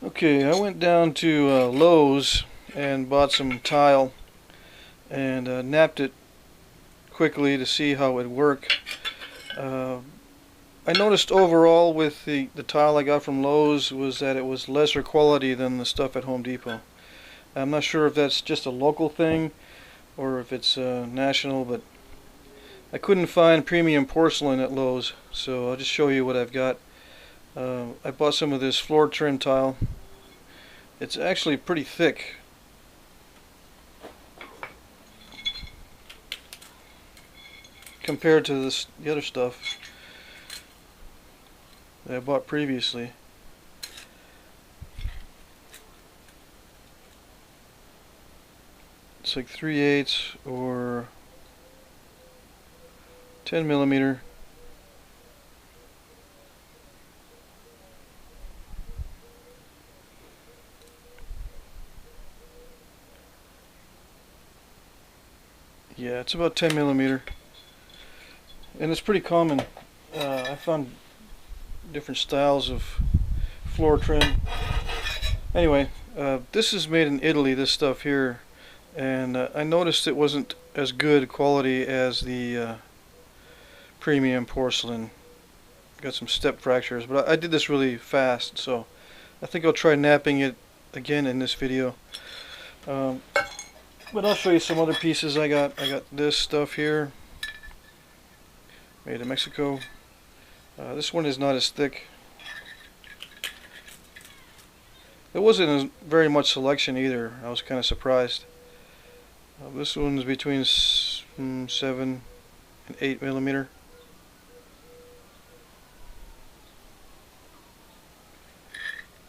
Okay, I went down to Lowe's and bought some tile and napped it quickly to see how it would work. Uh, I noticed overall with the tile I got from Lowe's was that it was lesser quality than the stuff at Home Depot. I'm not sure if that's just a local thing or if it's national, but I couldn't find premium porcelain at Lowe's, so I'll just show you what I've got. I bought some of this floor trim tile. It's actually pretty thick. Compared to the other stuff that I bought previously. It's like 3/8 or 10 millimeter. Yeah, it's about 10 millimeter. And it's pretty common. I found different styles of floor trim. Anyway, this is made in Italy, this stuff here. And I noticed it wasn't as good quality as the premium porcelain. Got some step fractures, but I did this really fast, so I think I'll try napping it again in this video. But I'll show you some other pieces I got. I got this stuff here, made in Mexico. This one is not as thick. There wasn't very much selection either. I was kind of surprised. This one's between 7 and 8 millimeter.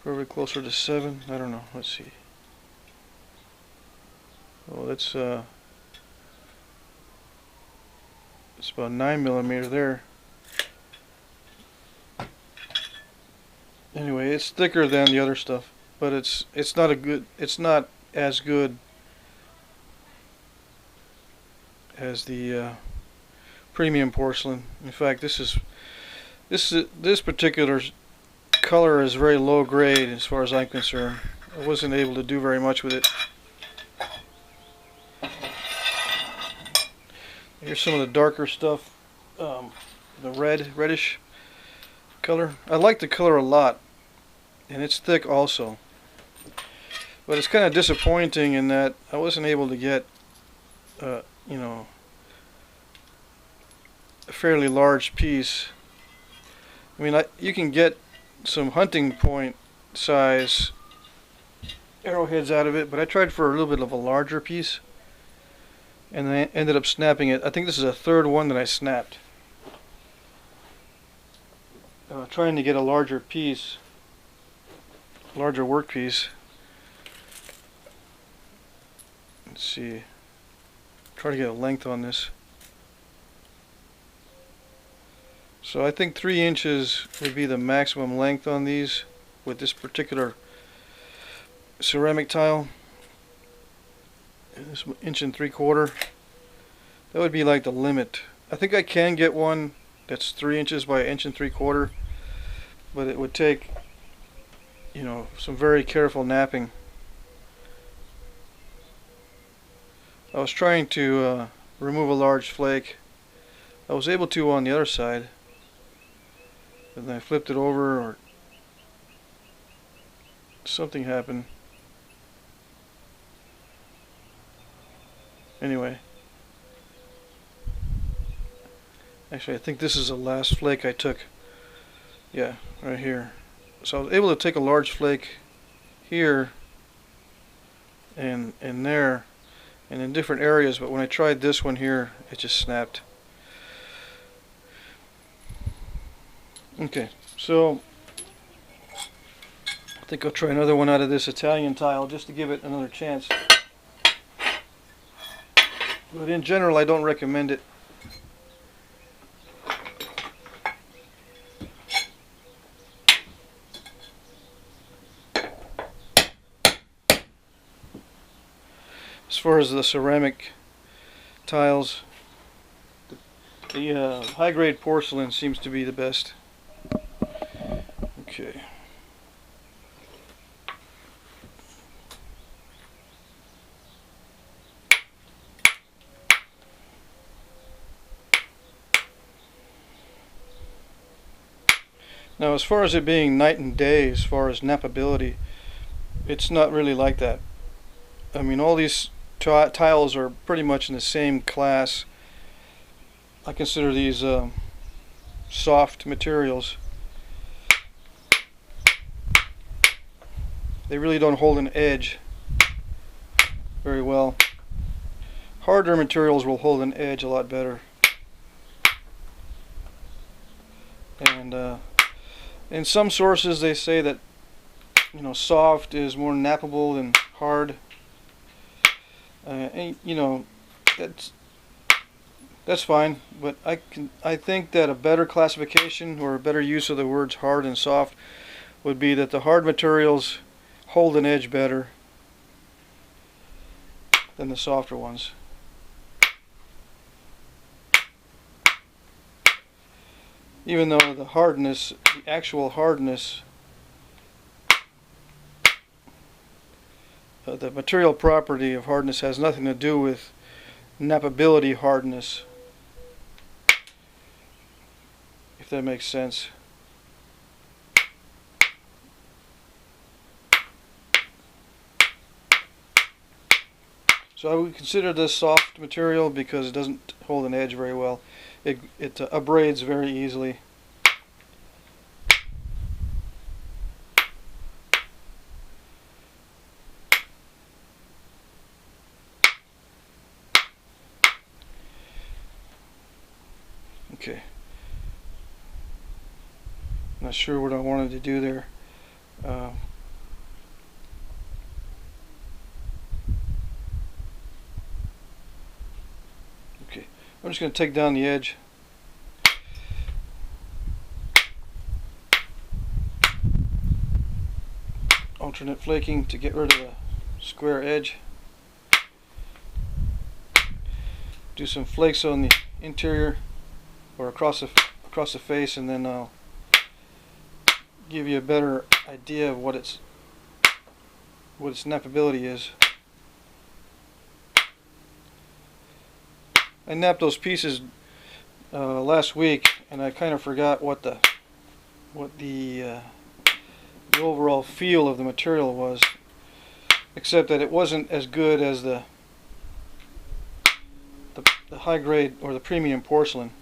Probably closer to 7. I don't know. Let's see. Oh, that's it's about 9 millimeter there. Anyway, it's thicker than the other stuff, but it's not as good as the premium porcelain. In fact, this particular color is very low grade as far as I'm concerned. I wasn't able to do very much with it. Here's some of the darker stuff, the reddish color. I like the color a lot, and it's thick also. But it's kind of disappointing in that I wasn't able to get, you know, a fairly large piece. I mean, you can get some hunting point size arrowheads out of it, but I tried for a little bit of a larger piece, and I ended up snapping it. I think this is a third one that I snapped. Trying to get a larger piece, larger work piece. Let's see. Try to get a length on this. So I think 3 inches would be the maximum length on these with this particular ceramic tile. This 1 3/4 inches. That would be like the limit. I think I can get one that's 3 inches by 1 3/4 inches, but it would take, you know, some very careful napping. I was trying to remove a large flake. I was able to on the other side, but then I flipped it over or something happened. Anyway, actually I think this is the last flake I took. Yeah, right here. So I was able to take a large flake here and there and in different areas, but when I tried this one here, it just snapped. Okay, so I think I'll try another one out of this Italian tile just to give it another chance. But in general, I don't recommend it. As far as the ceramic tiles, the high-grade porcelain seems to be the best. Okay. Now, as far as it being night and day, as far as nappability, it's not really like that. I mean, all these tiles are pretty much in the same class. I consider these soft materials. They really don't hold an edge very well. Harder materials will hold an edge a lot better. And in some sources they say that, you know, soft is more nappable than hard. And, you know, that's fine, but I think that a better classification or a better use of the words hard and soft would be that the hard materials hold an edge better than the softer ones. Even though the hardness, the actual hardness, the material property of hardness has nothing to do with nappability hardness, if that makes sense. So I would consider this soft material because it doesn't hold an edge very well. It abrades very easily. Okay. Not sure what I wanted to do there. Okay, I'm just going to take down the edge. Alternate flaking to get rid of the square edge. Do some flakes on the interior or across the face, and then I'll give you a better idea of what its nappability is. I napped those pieces last week, and I kind of forgot what the overall feel of the material was, except that it wasn't as good as the high grade or the premium porcelain.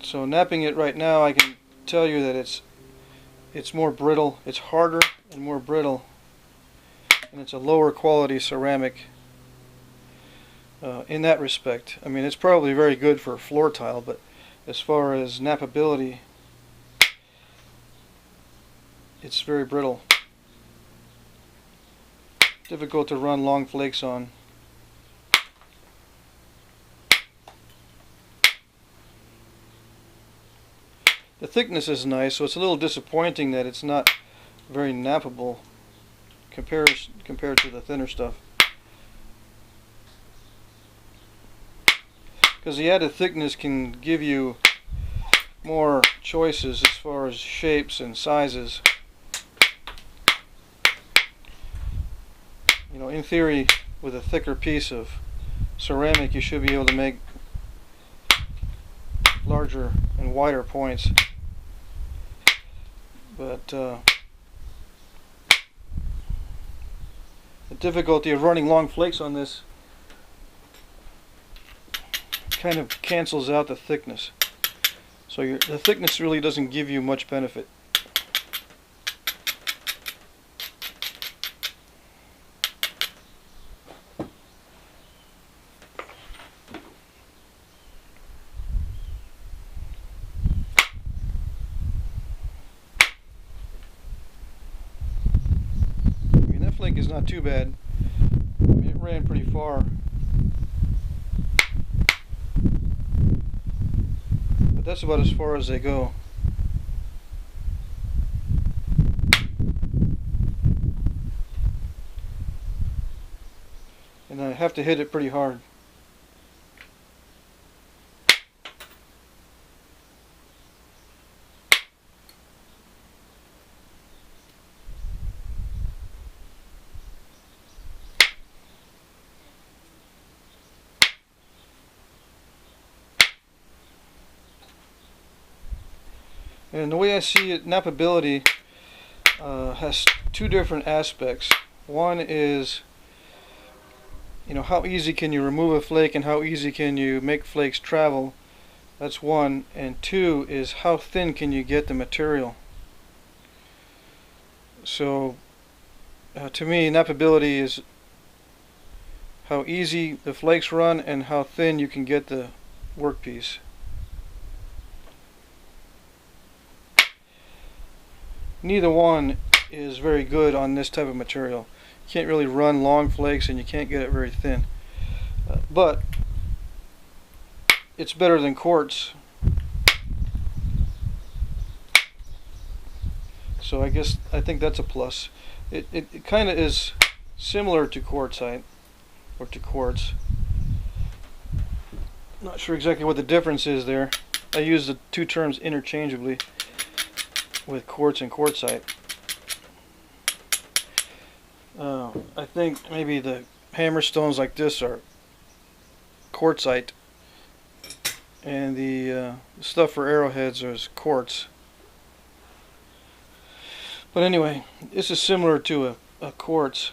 So napping it right now, I can tell you that it's more brittle, it's harder and more brittle, and it's a lower quality ceramic in that respect. I mean, it's probably very good for floor tile, but as far as nappability, it's very brittle. Difficult to run long flakes on. The thickness is nice, so it's a little disappointing that it's not very nappable compared to the thinner stuff. Because the added thickness can give you more choices as far as shapes and sizes. You know, in theory, with a thicker piece of ceramic, you should be able to make larger and wider points. But the difficulty of running long flakes on this kind of cancels out the thickness. So the thickness really doesn't give you much benefit. Flake is not too bad. I mean, it ran pretty far, but that's about as far as they go. And I have to hit it pretty hard. And the way I see it, nappability has two different aspects. One is, how easy can you remove a flake and how easy can you make flakes travel. That's one. And two is how thin can you get the material. So to me, nappability is how easy the flakes run and how thin you can get the workpiece. Neither one is very good on this type of material. You can't really run long flakes and you can't get it very thin. But it's better than quartz. So I think that's a plus. It kind of is similar to quartzite or to quartz. Not sure exactly what the difference is there. I use the two terms interchangeably with quartz and quartzite. I think maybe the hammerstones like this are quartzite, and the stuff for arrowheads is quartz. But anyway, this is similar to a quartz.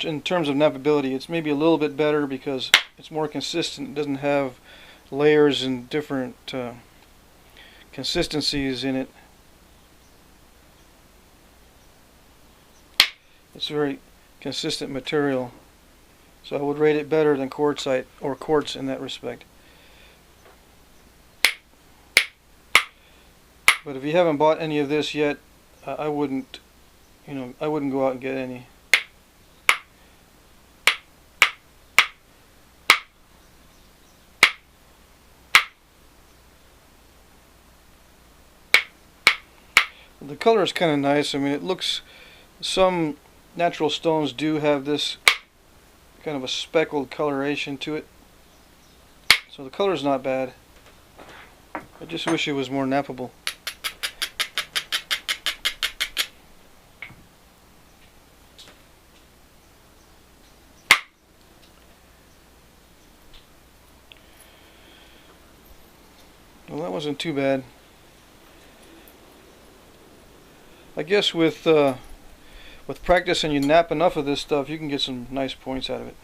In terms of nappability, it's maybe a little bit better because it's more consistent. It doesn't have layers and different consistencies in it. It's a very consistent material, so I would rate it better than quartzite or quartz in that respect. But if you haven't bought any of this yet, I wouldn't go out and get any. The color is kind of nice. I mean, it looks, some natural stones do have this kind of a speckled coloration to it. So the color is not bad. I just wish it was more nappable. Well, that wasn't too bad. I guess with practice and you nap enough of this stuff, you can get some nice points out of it.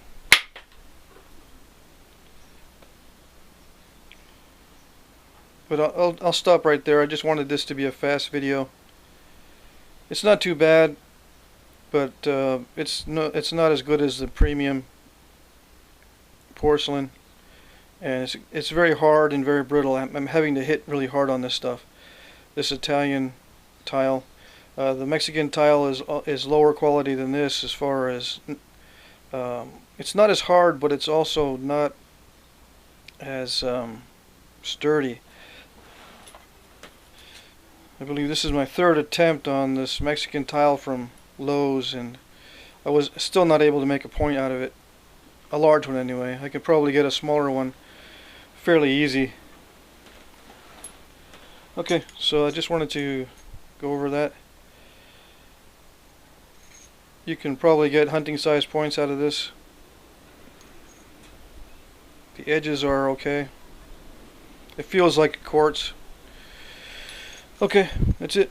But I'll stop right there. I just wanted this to be a fast video. It's not too bad, but it's not as good as the premium porcelain, and it's very hard and very brittle. I'm having to hit really hard on this stuff. This Italian tile. The Mexican tile is lower quality than this as far as it's not as hard, but it's also not as sturdy. I believe this is my third attempt on this Mexican tile from Lowe's, and I was still not able to make a point out of it. A large one anyway. I could probably get a smaller one fairly easy. Okay, so I just wanted to go over that. You can probably get hunting size points out of this. The edges are okay. It feels like quartz. Okay, that's it.